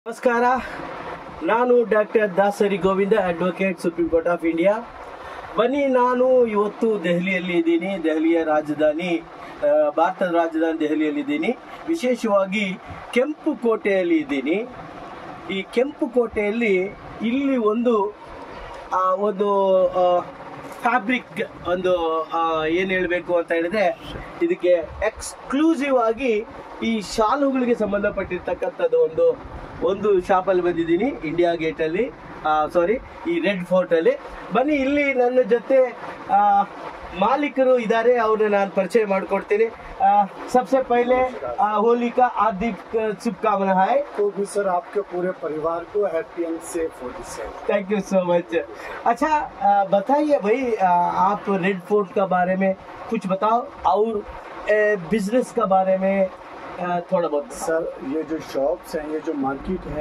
ನಮಸ್ಕಾರ, ನಾನು doctor Dasari Govinda, advocate, supreme court of India. ಬನ್ನಿ, ನಾನು ಇವತ್ತು ದೆಹಲಿಯಲ್ಲಿ ಇದ್ದೀನಿ. ದೆಹಲಿಯ ರಾಜಧಾನಿ, ಭಾರತದ ರಾಜಧಾನಿ ದೆಹಲಿಯಲ್ಲಿದ್ದೀನಿ. ವಿಶೇಷವಾಗಿ ಕೆಂಪು ಕೋಟೆಯಲ್ಲಿ ಇದ್ದೀನಿ. ಈ ಕೆಂಪು ಕೋಟೆಯಲ್ಲಿ ಇಲ್ಲಿ ಒಂದು ಫ್ಯಾಬ್ರಿಕ್ ಏನು ಹೇಳಬೇಕು ಅಂತ ಹೇಳಿದ್ರೆ, ಇದಕ್ಕೆ ಎಕ್ಸ್ಕ್ಲೂಸಿವ್ ಆಗಿ ಈ ಶಾಲುಗಳಿಗೆ ಸಂಬಂಧಪಟ್ಟಿರ್ತಕ್ಕಂಥದ್ದು ಒಂದು ಶಾಪಲ್ಲಿ ಬಂದಿದ್ದೀನಿ. ಇಂಡಿಯಾ ಗೇಟಲ್ಲಿ, ಈ ರೆಡ್ ಫೋರ್ಟಲ್ಲಿ. ಬನ್ನಿ, ಇಲ್ಲಿ ನನ್ನ ಜೊತೆ ಮಾಲೀಕರು ಇದ್ದಾರೆ, ಅವ್ರನ್ನ ನಾನು ಪರಿಚಯ ಮಾಡಿಕೊಡ್ತೀನಿ. सबसे पहले होली का हार्दिक शुभकामना है। तो भी सर आपके पूरे परिवार को happy and safe Holi sir. Thank you so much. अच्छा, बताइए भाई, आप रेड फोर्ट का बारे में कुछ बताओ और बिजनेस का बारे में थोड़ा बहुत। सर, ये जो शॉप्स हैं, ये जो मार्केट है,